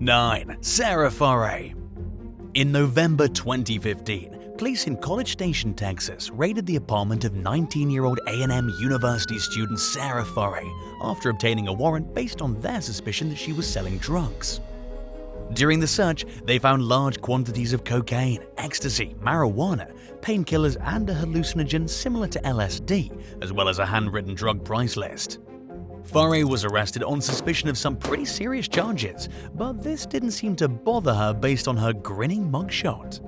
9. Sarah Foray. In November 2015, police in College Station, Texas raided the apartment of 19-year-old A&M University student Sarah Foray after obtaining a warrant based on their suspicion that she was selling drugs. During the search, they found large quantities of cocaine, ecstasy, marijuana, painkillers, and a hallucinogen similar to LSD, as well as a handwritten drug price list. Foray was arrested on suspicion of some pretty serious charges, but this didn't seem to bother her based on her grinning mugshot.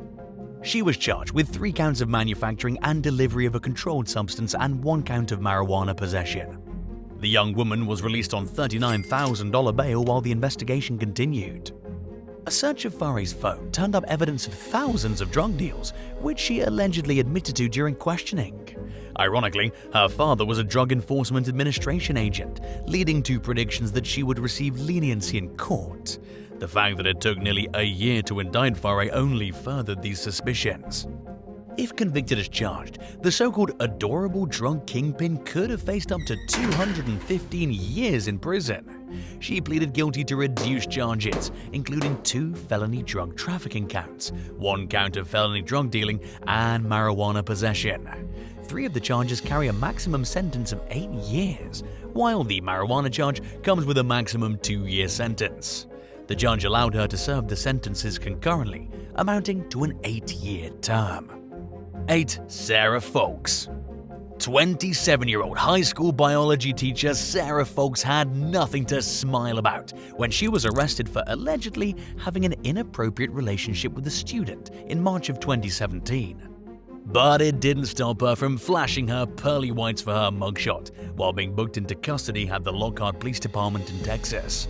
She was charged with 3 counts of manufacturing and delivery of a controlled substance and 1 count of marijuana possession. The young woman was released on $39,000 bail while the investigation continued. A search of Foray's phone turned up evidence of thousands of drug deals, which she allegedly admitted to during questioning. Ironically, her father was a Drug Enforcement Administration agent, leading to predictions that she would receive leniency in court. The fact that it took nearly a year to indict Foray only furthered these suspicions. If convicted as charged, the so-called adorable drug kingpin could have faced up to 215 years in prison. She pleaded guilty to reduced charges, including 2 felony drug trafficking counts, 1 count of felony drug dealing, and marijuana possession. 3 of the charges carry a maximum sentence of 8 years, while the marijuana charge comes with a maximum 2-year sentence. The judge allowed her to serve the sentences concurrently, amounting to an 8-year term. 8. Sarah Folks. 27-year-old high school biology teacher Sarah Folks had nothing to smile about when she was arrested for allegedly having an inappropriate relationship with a student in March of 2017. But it didn't stop her from flashing her pearly whites for her mugshot while being booked into custody at the Lockhart Police Department in Texas.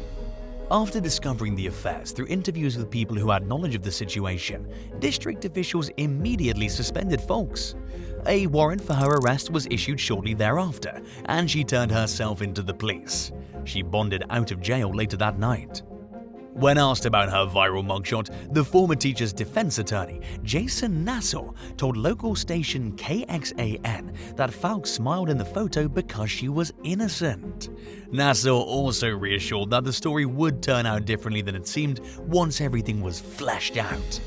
After discovering the affairs through interviews with people who had knowledge of the situation, district officials immediately suspended Folks. A warrant for her arrest was issued shortly thereafter, and she turned herself into the police. She bonded out of jail later that night. When asked about her viral mugshot, the former teacher's defense attorney, Jason Nassau, told local station KXAN that Falk smiled in the photo because she was innocent. Nassau also reassured that the story would turn out differently than it seemed once everything was fleshed out.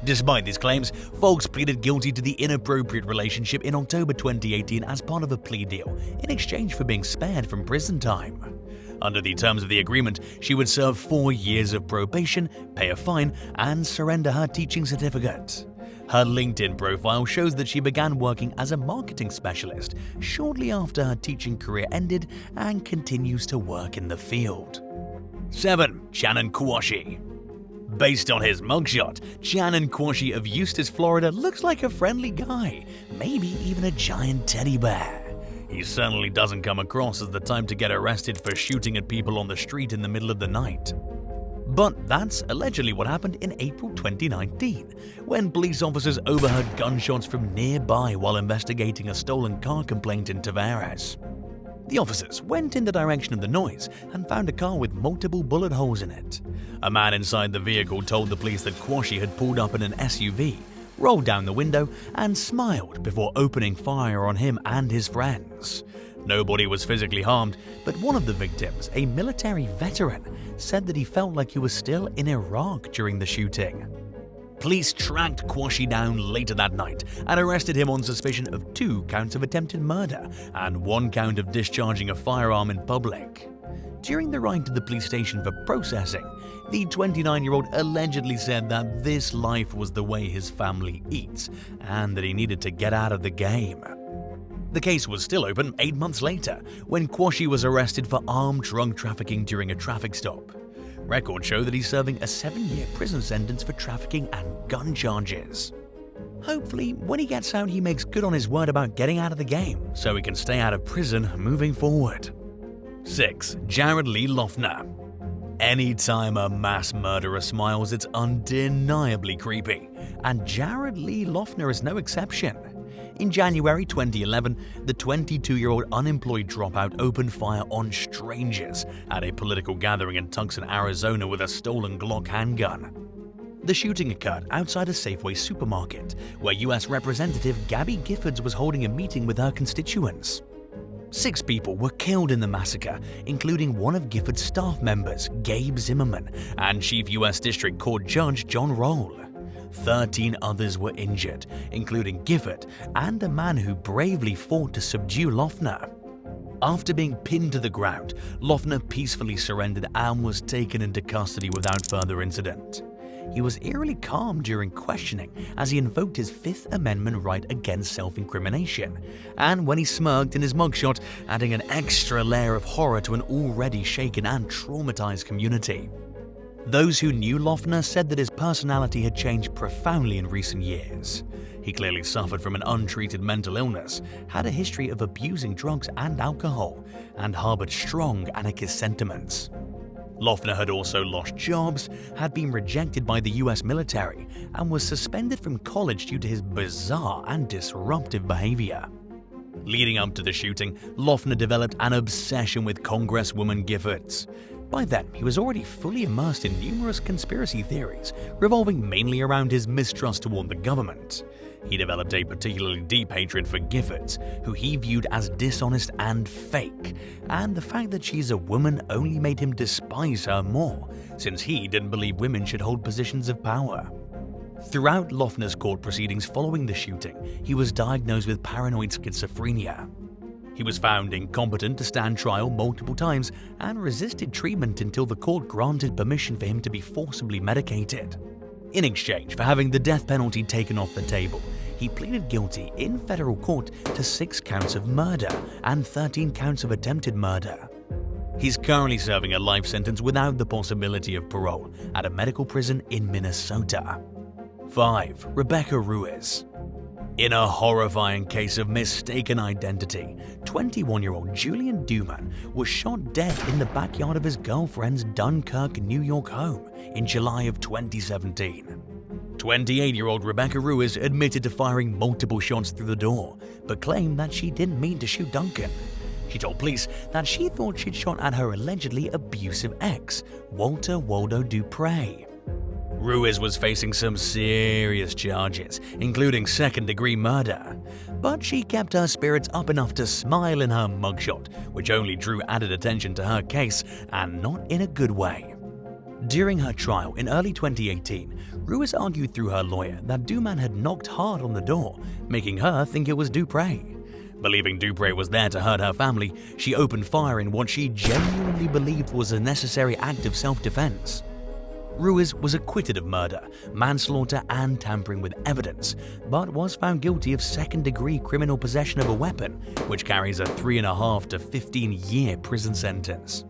Despite these claims, Folks pleaded guilty to the inappropriate relationship in October 2018 as part of a plea deal in exchange for being spared from prison time. Under the terms of the agreement, she would serve 4 years of probation, pay a fine, and surrender her teaching certificate. Her LinkedIn profile shows that she began working as a marketing specialist shortly after her teaching career ended and continues to work in the field. 7. Shannon Kashi. Based on his mugshot, Shannon Kashi of Eustis, Florida looks like a friendly guy, maybe even a giant teddy bear. He certainly doesn't come across as the type to get arrested for shooting at people on the street in the middle of the night. But that's allegedly what happened in April 2019, when police officers overheard gunshots from nearby while investigating a stolen car complaint in Tavares. The officers went in the direction of the noise and found a car with multiple bullet holes in it. A man inside the vehicle told the police that Kashi had pulled up in an SUV, rolled down the window, and smiled before opening fire on him and his friends. Nobody was physically harmed, but one of the victims, a military veteran, said that he felt like he was still in Iraq during the shooting. Police tracked Kashi down later that night and arrested him on suspicion of 2 counts of attempted murder and 1 count of discharging a firearm in public. During the ride to the police station for processing, the 29-year-old allegedly said that this life was the way his family eats and that he needed to get out of the game. The case was still open 8 months later when Kashi was arrested for armed drug trafficking during a traffic stop. Records show that he's serving a 7-year prison sentence for trafficking and gun charges. Hopefully, when he gets out, he makes good on his word about getting out of the game so he can stay out of prison moving forward. 6. Jared Lee Laughner. Anytime a mass murderer smiles, it's undeniably creepy, and Jared Lee Laughner is no exception. In January 2011, the 22-year-old unemployed dropout opened fire on strangers at a political gathering in Tucson, Arizona with a stolen Glock handgun. The shooting occurred outside a Safeway supermarket, where U.S. Representative Gabby Giffords was holding a meeting with her constituents. 6 people were killed in the massacre, including one of Gifford's staff members, Gabe Zimmerman, and Chief U.S. District Court Judge John Roll. 13 others were injured, including Gifford and a man who bravely fought to subdue Laughner. After being pinned to the ground, Laughner peacefully surrendered and was taken into custody without further incident. He was eerily calm during questioning as he invoked his Fifth Amendment right against self-incrimination, and when he smirked in his mugshot, adding an extra layer of horror to an already shaken and traumatized community. Those who knew Laughner said that his personality had changed profoundly in recent years. He clearly suffered from an untreated mental illness, had a history of abusing drugs and alcohol, and harbored strong anarchist sentiments. Laughner had also lost jobs, had been rejected by the US military, and was suspended from college due to his bizarre and disruptive behavior. Leading up to the shooting, Laughner developed an obsession with Congresswoman Giffords. By then, he was already fully immersed in numerous conspiracy theories, revolving mainly around his mistrust toward the government. He developed a particularly deep hatred for Giffords, who he viewed as dishonest and fake, and the fact that she's a woman only made him despise her more, since he didn't believe women should hold positions of power. Throughout Laughner's court proceedings following the shooting, he was diagnosed with paranoid schizophrenia. He was found incompetent to stand trial multiple times and resisted treatment until the court granted permission for him to be forcibly medicated. In exchange for having the death penalty taken off the table, he pleaded guilty in federal court to 6 counts of murder and 13 counts of attempted murder. He's currently serving a life sentence without the possibility of parole at a medical prison in Minnesota. 5. Rebecca Ruiz. In a horrifying case of mistaken identity, 21-year-old Julian Duman was shot dead in the backyard of his girlfriend's Dunkirk, New York home in July of 2017. 28-year-old Rebecca Ruiz admitted to firing multiple shots through the door, but claimed that she didn't mean to shoot Duncan. She told police that she thought she'd shot at her allegedly abusive ex, Walter Waldo Dupree. Ruiz was facing some serious charges, including second-degree murder, but she kept her spirits up enough to smile in her mugshot, which only drew added attention to her case, and not in a good way. During her trial in early 2018, Ruiz argued through her lawyer that Duman had knocked hard on the door, making her think it was Dupree. Believing Dupree was there to hurt her family, she opened fire in what she genuinely believed was a necessary act of self-defense. Ruiz was acquitted of murder, manslaughter, and tampering with evidence, but was found guilty of second-degree criminal possession of a weapon, which carries a 3.5 to 15-year prison sentence.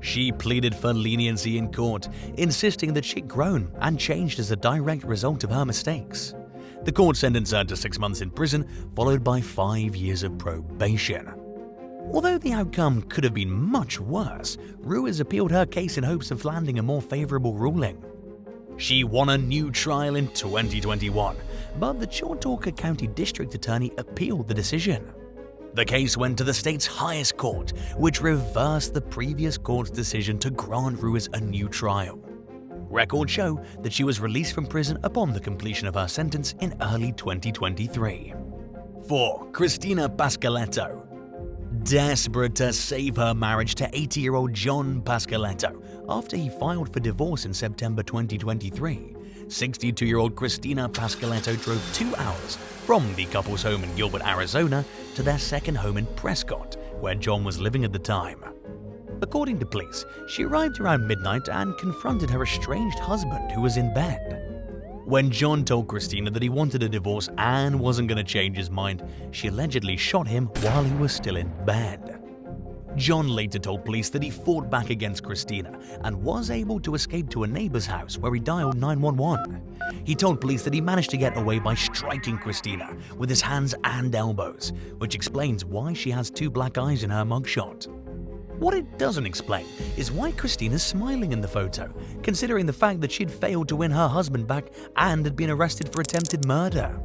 She pleaded for leniency in court, insisting that she'd grown and changed as a direct result of her mistakes. The court sentenced her to 6 months in prison, followed by 5 years of probation. Although the outcome could have been much worse, Ruiz appealed her case in hopes of landing a more favorable ruling. She won a new trial in 2021, but the Chautauqua County District Attorney appealed the decision. The case went to the state's highest court, which reversed the previous court's decision to grant Ruiz a new trial. Records show that she was released from prison upon the completion of her sentence in early 2023. 4. Christina Pascaletto. Desperate to save her marriage to 80-year-old John Pascaletto after he filed for divorce in September 2023, 62-year-old Christina Pascaletto drove 2 hours from the couple's home in Gilbert, Arizona to their second home in Prescott, where John was living at the time. According to police, she arrived around midnight and confronted her estranged husband, who was in bed. When John told Christina that he wanted a divorce and wasn't going to change his mind, she allegedly shot him while he was still in bed. John later told police that he fought back against Christina and was able to escape to a neighbor's house where he dialed 911. He told police that he managed to get away by striking Christina with his hands and elbows, which explains why she has 2 black eyes in her mugshot. What it doesn't explain is why Christina's smiling in the photo, considering the fact that she'd failed to win her husband back and had been arrested for attempted murder.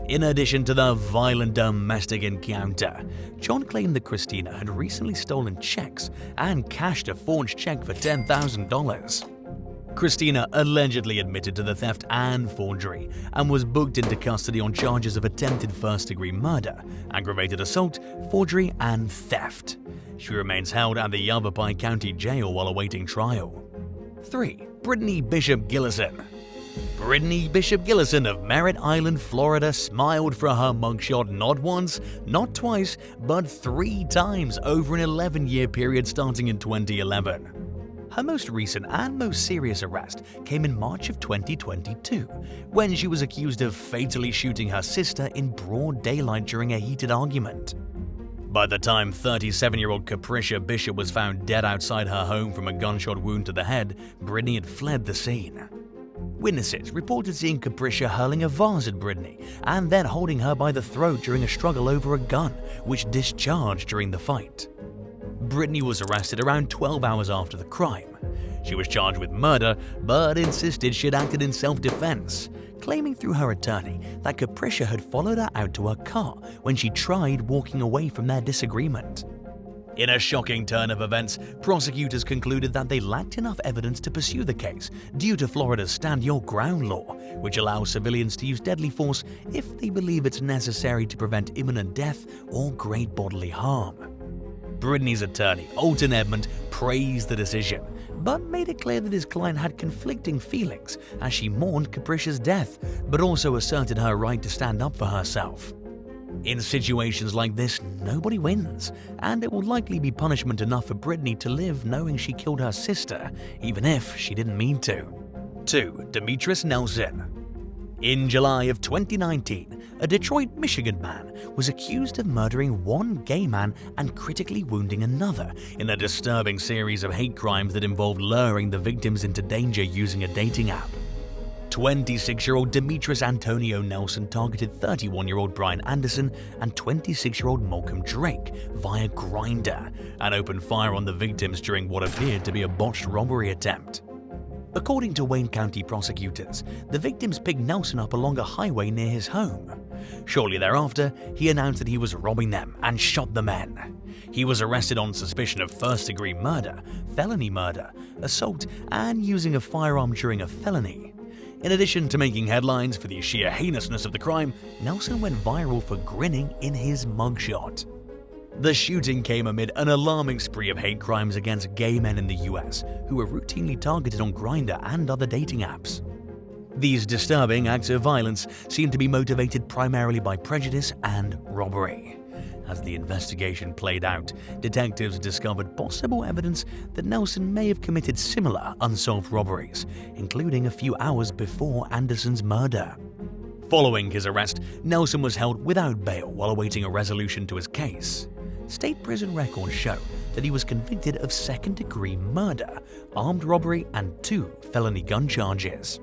In addition to the violent domestic encounter, John claimed that Christina had recently stolen checks and cashed a forged check for $10,000. Christina allegedly admitted to the theft and forgery and was booked into custody on charges of attempted first-degree murder, aggravated assault, forgery, and theft. She remains held at the Yavapai County Jail while awaiting trial. 3. Brittney Bishop Gillison. Brittney Bishop Gillison of Merritt Island, Florida smiled for her mugshot not once, not twice, but 3 times over an 11-year period starting in 2011. Her most recent and most serious arrest came in March of 2022, when she was accused of fatally shooting her sister in broad daylight during a heated argument. By the time 37-year-old Capricia Bishop was found dead outside her home from a gunshot wound to the head, Brittney had fled the scene. Witnesses reported seeing Capricia hurling a vase at Brittney and then holding her by the throat during a struggle over a gun, which discharged during the fight. Brittney was arrested around 12 hours after the crime. She was charged with murder, but insisted she had acted in self-defense, claiming through her attorney that Capricia had followed her out to her car when she tried walking away from their disagreement. In a shocking turn of events, prosecutors concluded that they lacked enough evidence to pursue the case due to Florida's Stand Your Ground law, which allows civilians to use deadly force if they believe it's necessary to prevent imminent death or great bodily harm. Brittney's attorney, Alton Edmond, praised the decision, but made it clear that his client had conflicting feelings as she mourned Capricia's death, but also asserted her right to stand up for herself. In situations like this, nobody wins, and it will likely be punishment enough for Brittney to live knowing she killed her sister, even if she didn't mean to. 2. Demetrius Nelson. In July of 2019, a Detroit, Michigan man was accused of murdering one gay man and critically wounding another in a disturbing series of hate crimes that involved luring the victims into danger using a dating app. 26-year-old Demetrius Antonio Nelson targeted 31-year-old Brian Anderson and 26-year-old Malcolm Drake via Grindr and opened fire on the victims during what appeared to be a botched robbery attempt. According to Wayne County prosecutors, the victims picked Nelson up along a highway near his home. Shortly thereafter, he announced that he was robbing them and shot the men. He was arrested on suspicion of first-degree murder, felony murder, assault, and using a firearm during a felony. In addition to making headlines for the sheer heinousness of the crime, Nelson went viral for grinning in his mugshot. The shooting came amid an alarming spree of hate crimes against gay men in the US who were routinely targeted on Grindr and other dating apps. These disturbing acts of violence seem to be motivated primarily by prejudice and robbery. As the investigation played out, detectives discovered possible evidence that Nelson may have committed similar unsolved robberies, including a few hours before Anderson's murder. Following his arrest, Nelson was held without bail while awaiting a resolution to his case. State prison records show that he was convicted of second-degree murder, armed robbery, and 2 felony gun charges.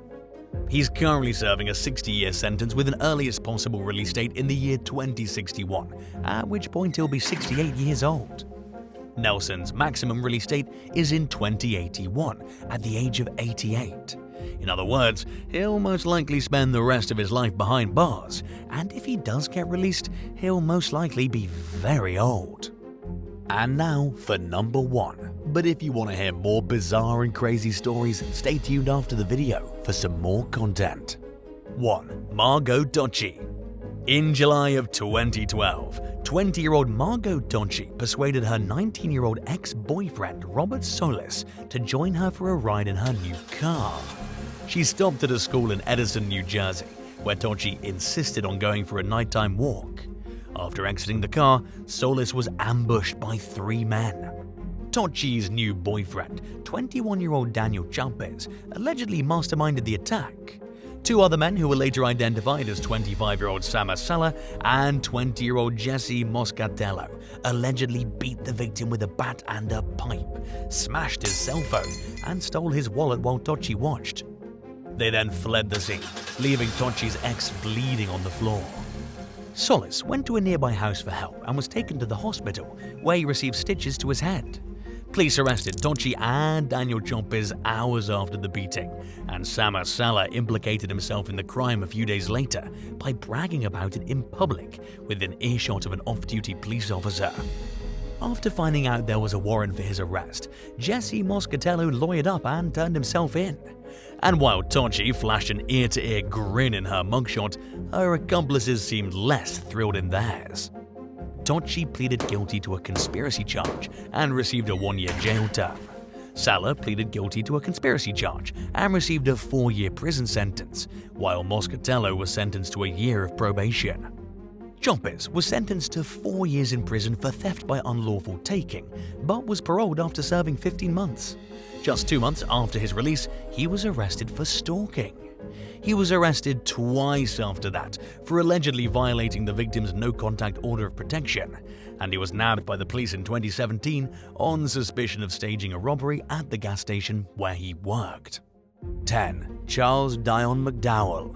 He's currently serving a 60-year sentence with an earliest possible release date in the year 2061, at which point he'll be 68 years old. Nelson's maximum release date is in 2081, at the age of 88. In other words, he'll most likely spend the rest of his life behind bars, and if he does get released, he'll most likely be very old. And now for number 1. But if you want to hear more bizarre and crazy stories, stay tuned after the video for some more content. 1. Margot DOI. In July of 2012, 20-year-old Margot DOI persuaded her 19-year-old ex-boyfriend Robert Solis to join her for a ride in her new car. She stopped at a school in Edison, New Jersey, where DOI insisted on going for a nighttime walk. After exiting the car, Solis was ambushed by 3 men. DOI's new boyfriend, 21-year-old Daniel Champes, allegedly masterminded the attack. 2 other men who were later identified as 25-year-old Sam Asala and 20-year-old Jesse Moscatello allegedly beat the victim with a bat and a pipe, smashed his cell phone, and stole his wallet while DOI watched. They then fled the scene, leaving DOI's ex bleeding on the floor. Solis went to a nearby house for help and was taken to the hospital, where he received stitches to his head. Police arrested DOI and Daniel Champes hours after the beating, and Sam Asala implicated himself in the crime a few days later by bragging about it in public within earshot of an off-duty police officer. After finding out there was a warrant for his arrest, Jesse Moscatello lawyered up and turned himself in. And while Tochi flashed an ear-to-ear grin in her mugshot, her accomplices seemed less thrilled in theirs. Tochi pleaded guilty to a conspiracy charge and received a 1-year jail term. Salah pleaded guilty to a conspiracy charge and received a 4-year prison sentence, while Moscatello was sentenced to a year of probation. Choppers was sentenced to 4 years in prison for theft by unlawful taking, but was paroled after serving 15 months. Just 2 months after his release, he was arrested for stalking. He was arrested twice after that for allegedly violating the victim's no-contact order of protection, and he was nabbed by the police in 2017 on suspicion of staging a robbery at the gas station where he worked. 10. Charles Dion McDowell.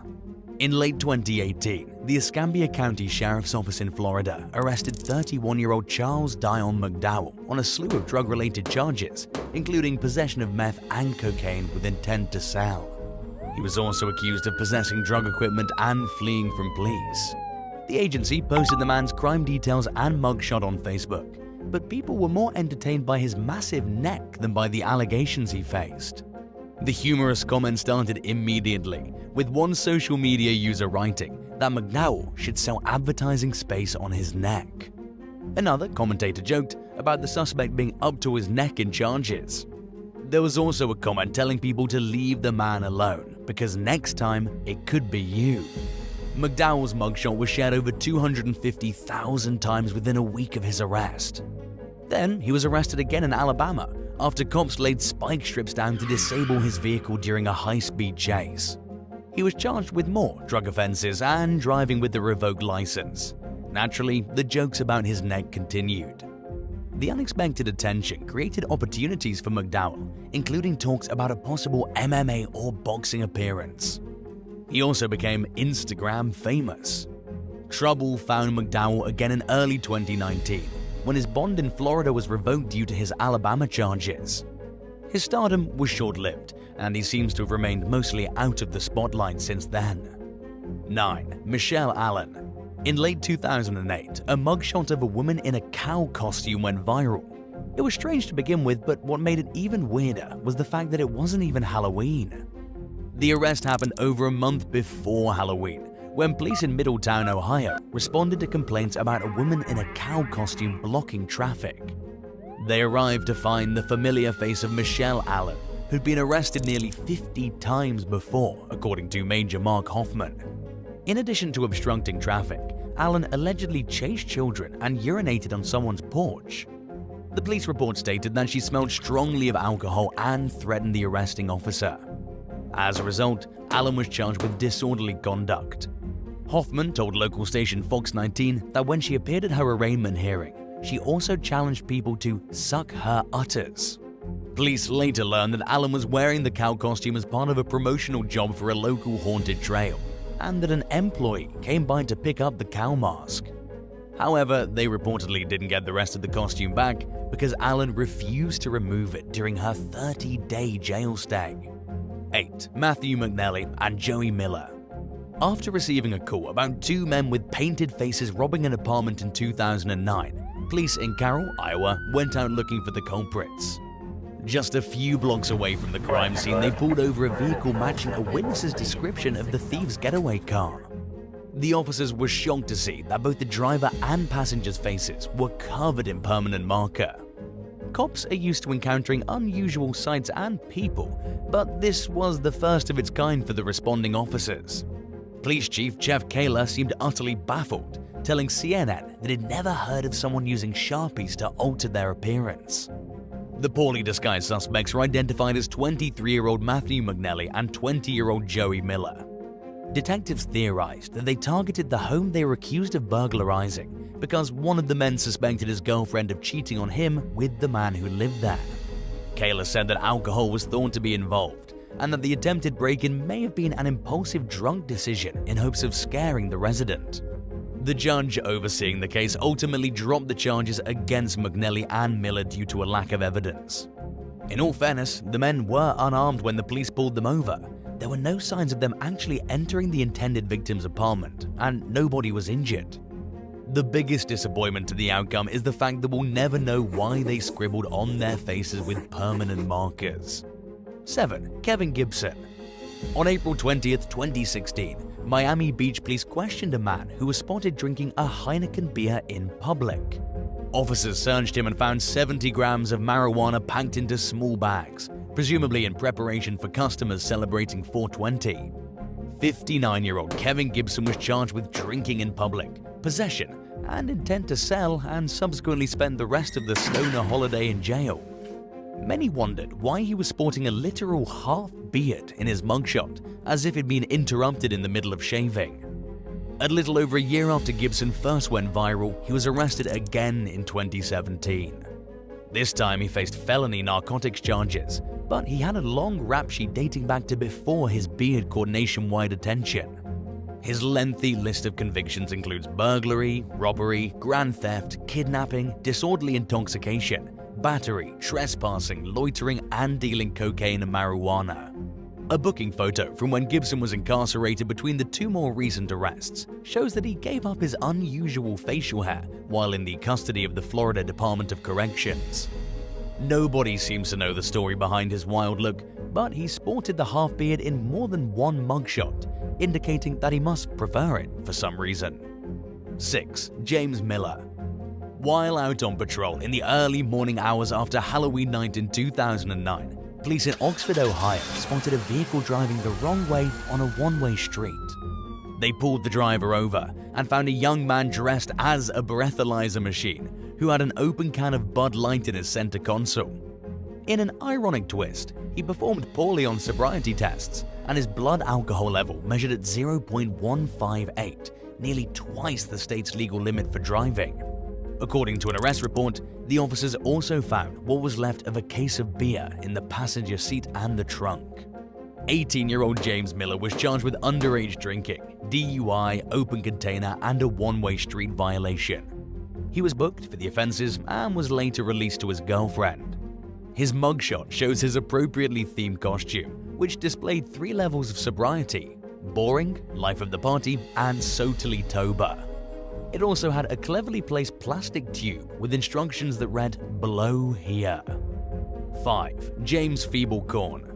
In late 2018, the Escambia County Sheriff's Office in Florida arrested 31-year-old Charles Dion McDowell on a slew of drug-related charges, including possession of meth and cocaine with intent to sell. He was also accused of possessing drug equipment and fleeing from police. The agency posted the man's crime details and mugshot on Facebook, but people were more entertained by his massive neck than by the allegations he faced. The humorous comment started immediately, with one social media user writing that McDowell should sell advertising space on his neck. Another commentator joked about the suspect being up to his neck in charges. There was also a comment telling people to leave the man alone, because next time it could be you. McDowell's mugshot was shared over 250,000 times within a week of his arrest. Then he was arrested again in Alabama after cops laid spike strips down to disable his vehicle during a high-speed chase. He was charged with more drug offenses and driving with a revoked license. Naturally, the jokes about his neck continued. The unexpected attention created opportunities for McDowell, including talks about a possible MMA or boxing appearance. He also became Instagram famous. Trouble found McDowell again in early 2019, when his bond in Florida was revoked due to his Alabama charges. His stardom was short-lived, and he seems to have remained mostly out of the spotlight since then. 9. Michelle Allan. In late 2008, a mugshot of a woman in a cow costume went viral. It was strange to begin with, but what made it even weirder was the fact that it wasn't even Halloween. The arrest happened over a month before Halloween, when police in Middletown, Ohio, responded to complaints about a woman in a cow costume blocking traffic. They arrived to find the familiar face of Michelle Allan, who'd been arrested nearly 50 times before, according to Major Mark Hoffman. In addition to obstructing traffic, Allan allegedly chased children and urinated on someone's porch. The police report stated that she smelled strongly of alcohol and threatened the arresting officer. As a result, Allan was charged with disorderly conduct. Hoffman told local station Fox 19 that when she appeared at her arraignment hearing, she also challenged people to suck her udders. Police later learned that Allan was wearing the cow costume as part of a promotional job for a local haunted trail, and that an employee came by to pick up the cow mask. However, they reportedly didn't get the rest of the costume back because Allan refused to remove it during her 30-day jail stay. 8. Matthew McNelly and Joey Miller. After receiving a call about 2 men with painted faces robbing an apartment in 2009, police in Carroll, Iowa went out looking for the culprits. Just a few blocks away from the crime scene, they pulled over a vehicle matching a witness's description of the thieves' getaway car. The officers were shocked to see that both the driver and passenger's faces were covered in permanent marker. Cops are used to encountering unusual sights and people, but this was the first of its kind for the responding officers. Police Chief Jeff Kaler seemed utterly baffled, telling CNN that he'd never heard of someone using Sharpies to alter their appearance. The poorly disguised suspects were identified as 23-year-old Matthew McNelly and 20-year-old Joey Miller. Detectives theorized that they targeted the home they were accused of burglarizing because one of the men suspected his girlfriend of cheating on him with the man who lived there. Kaler said that alcohol was thought to be involved, and that the attempted break-in may have been an impulsive drunk decision in hopes of scaring the resident. The judge overseeing the case ultimately dropped the charges against McNelly and Miller due to a lack of evidence. In all fairness, the men were unarmed when the police pulled them over. There were no signs of them actually entering the intended victim's apartment, and nobody was injured. The biggest disappointment to the outcome is the fact that we'll never know why they scribbled on their faces with permanent markers. 7. Kevin Gibson. On April 20th, 2016, Miami Beach police questioned a man who was spotted drinking a Heineken beer in public. Officers searched him and found 70 grams of marijuana packed into small bags, presumably in preparation for customers celebrating 420. 59-year-old Kevin Gibson was charged with drinking in public, possession, and intent to sell, and subsequently spent the rest of the stoner holiday in jail. Many wondered why he was sporting a literal half-beard in his mugshot, as if he'd been interrupted in the middle of shaving. A little over a year after Gibson first went viral, he was arrested again in 2017. This time he faced felony narcotics charges, but he had a long rap sheet dating back to before his beard caught nationwide attention. His lengthy list of convictions includes burglary, robbery, grand theft, kidnapping, disorderly intoxication, battery, trespassing, loitering, and dealing cocaine and marijuana. A booking photo from when Gibson was incarcerated between the two more recent arrests shows that he gave up his unusual facial hair while in the custody of the Florida Department of Corrections. Nobody seems to know the story behind his wild look, but he sported the half-beard in more than one mugshot, indicating that he must prefer it for some reason. 6. James Miller. While out on patrol in the early morning hours after Halloween night in 2009, police in Oxford, Ohio spotted a vehicle driving the wrong way on a one-way street. They pulled the driver over and found a young man dressed as a breathalyzer machine who had an open can of Bud Light in his center console. In an ironic twist, he performed poorly on sobriety tests, and his blood alcohol level measured at 0.158, nearly twice the state's legal limit for driving. According to an arrest report, the officers also found what was left of a case of beer in the passenger seat and the trunk. 18-year-old James Miller was charged with underage drinking, DUI, open container, and a one-way street violation. He was booked for the offenses and was later released to his girlfriend. His mugshot shows his appropriately themed costume, which displayed 3 levels of sobriety: boring, life of the party, and sotally tober. It also had a cleverly placed plastic tube with instructions that read, "Blow here." 5. James Feeble Corn.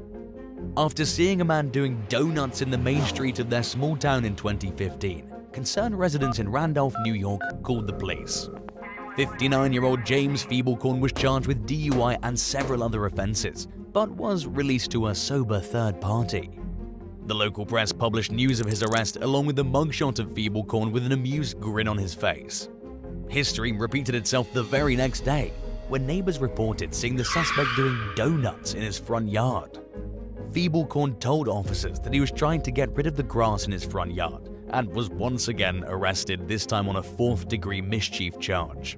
After seeing a man doing donuts in the main street of their small town in 2015, concerned residents in Randolph, New York called the police. 59-year-old James Feeblecorn was charged with DUI and several other offenses, but was released to a sober third party. The local press published news of his arrest along with the mugshot of Feeblecorn with an amused grin on his face. History repeated itself the very next day, when neighbors reported seeing the suspect doing donuts in his front yard. Feeblecorn told officers that he was trying to get rid of the grass in his front yard and was once again arrested, this time on a 4th-degree mischief charge.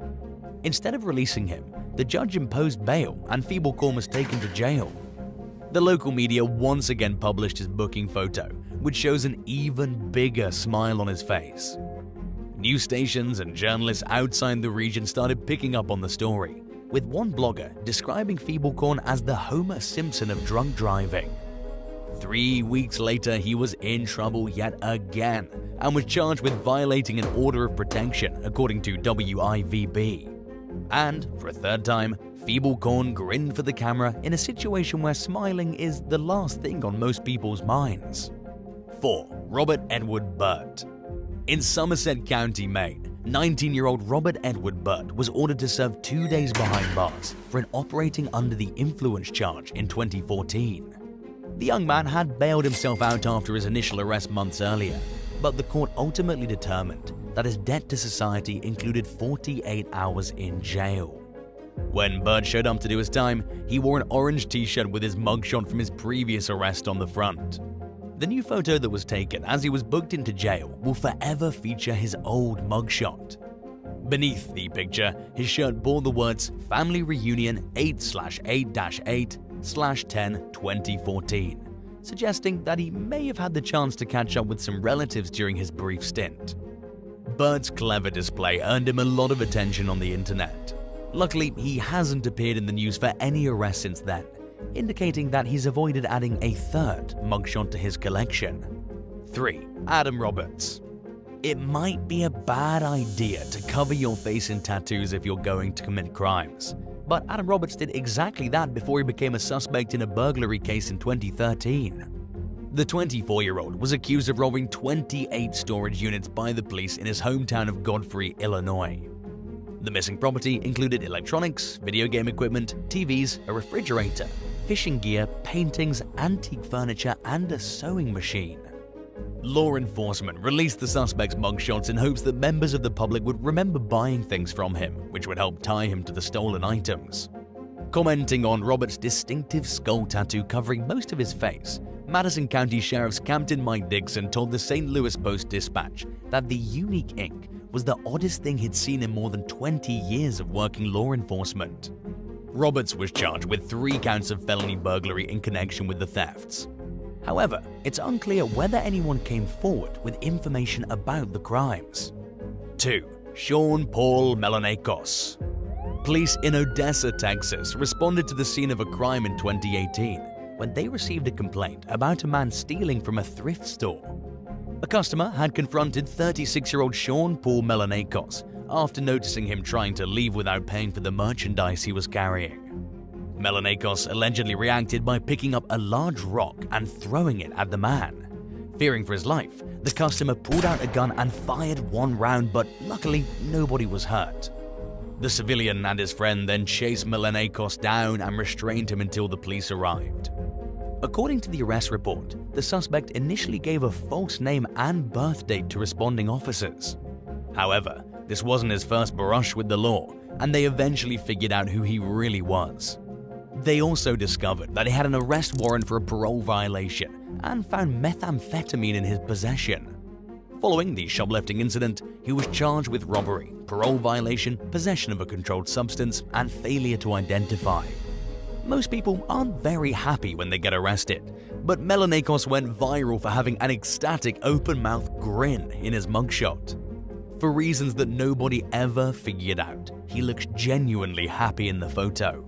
Instead of releasing him, the judge imposed bail and Feeblecorn was taken to jail. The local media once again published his booking photo, which shows an even bigger smile on his face. News stations and journalists outside the region started picking up on the story, with one blogger describing Feeblecorn as the Homer Simpson of drunk driving. 3 weeks later, he was in trouble yet again and was charged with violating an order of protection, according to WIVB. And, for a third time, Feeblecorn grinned for the camera in a situation where smiling is the last thing on most people's minds. 4. Robert Edward Bert. In Somerset County, Maine, 19-year-old Robert Edward Bert was ordered to serve 2 days behind bars for an operating under the influence charge in 2014. The young man had bailed himself out after his initial arrest months earlier, but the court ultimately determined that his debt to society included 48 hours in jail. When Bert showed up to do his time, he wore an orange t-shirt with his mugshot from his previous arrest on the front. The new photo that was taken as he was booked into jail will forever feature his old mugshot. Beneath the picture, his shirt bore the words Family Reunion 8/8-8/10-2014, suggesting that he may have had the chance to catch up with some relatives during his brief stint. Bert's clever display earned him a lot of attention on the internet. Luckily, he hasn't appeared in the news for any arrests since then, indicating that he's avoided adding a third mugshot to his collection. 3. Adam Roberts. It might be a bad idea to cover your face in tattoos if you're going to commit crimes, But Adam Roberts did exactly that before he became a suspect in a burglary case in 2013. The 24-year-old was accused of robbing 28 storage units by the police in his hometown of Godfrey, Illinois. The missing property included electronics, video game equipment, TVs, a refrigerator, fishing gear, paintings, antique furniture, and a sewing machine. Law enforcement released the suspect's mugshots in hopes that members of the public would remember buying things from him, which would help tie him to the stolen items. Commenting on Roberts' distinctive skull tattoo covering most of his face, Madison County Sheriff's Captain Mike Dixon told the St. Louis Post-Dispatch that the unique ink was the oddest thing he'd seen in more than 20 years of working law enforcement. Roberts was charged with 3 counts of felony burglary in connection with the thefts. However, it's unclear whether anyone came forward with information about the crimes. 2. Shawn Paul Melanakos. Police in Odessa, Texas responded to the scene of a crime in 2018 when they received a complaint about a man stealing from a thrift store. A customer had confronted 36-year-old Shawn Paul Melanakos after noticing him trying to leave without paying for the merchandise he was carrying. Melanakos allegedly reacted by picking up a large rock and throwing it at the man. Fearing for his life, the customer pulled out a gun and fired 1 round, but luckily nobody was hurt. The civilian and his friend then chased Melanakos down and restrained him until the police arrived. According to the arrest report, the suspect initially gave a false name and birth date to responding officers. However, this wasn't his first brush with the law, and they eventually figured out who he really was. They also discovered that he had an arrest warrant for a parole violation and found methamphetamine in his possession. Following the shoplifting incident, he was charged with robbery, parole violation, possession of a controlled substance, and failure to identify. Most people aren't very happy when they get arrested, but Melanakos went viral for having an ecstatic open-mouthed grin in his mugshot. For reasons that nobody ever figured out, he looks genuinely happy in the photo.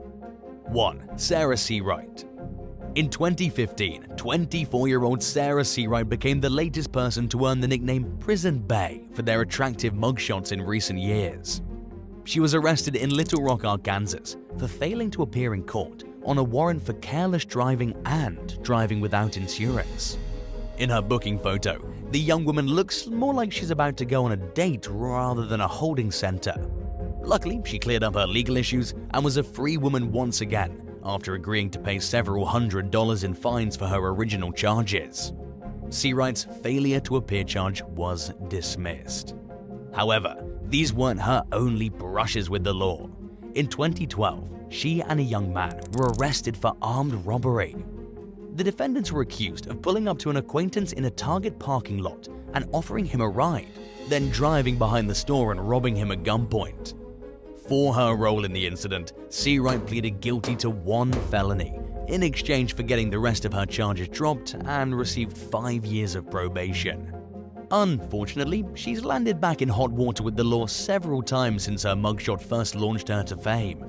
1. Sarah Seawright. In 2015, 24-year-old Sarah Seawright became the latest person to earn the nickname Prison Bae for their attractive mugshots in recent years. She was arrested in Little Rock, Arkansas for failing to appear in court on a warrant for careless driving and driving without insurance. In her booking photo, the young woman looks more like she's about to go on a date rather than a holding center. Luckily, she cleared up her legal issues and was a free woman once again after agreeing to pay several $100s in fines for her original charges. Seawright's failure to appear charge was dismissed. However, these weren't her only brushes with the law. In 2012, she and a young man were arrested for armed robbery. The defendants were accused of pulling up to an acquaintance in a Target parking lot and offering him a ride, then driving behind the store and robbing him at gunpoint. For her role in the incident, Seawright pleaded guilty to 1 felony in exchange for getting the rest of her charges dropped and received 5 years of probation. Unfortunately, she's landed back in hot water with the law several times since her mugshot first launched her to fame.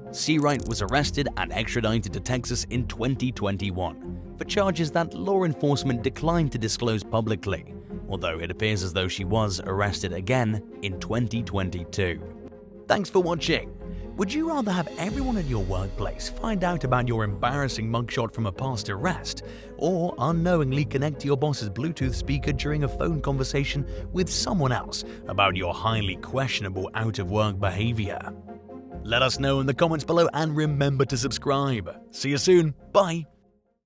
Seawright was arrested and extradited to Texas in 2021 for charges that law enforcement declined to disclose publicly, although it appears as though she was arrested again in 2022. Thanks for watching. Would you rather have everyone at your workplace find out about your embarrassing mugshot from a past arrest, or unknowingly connect to your boss's Bluetooth speaker during a phone conversation with someone else about your highly questionable out-of-work behavior? Let us know in the comments below and remember to subscribe. See you soon. Bye.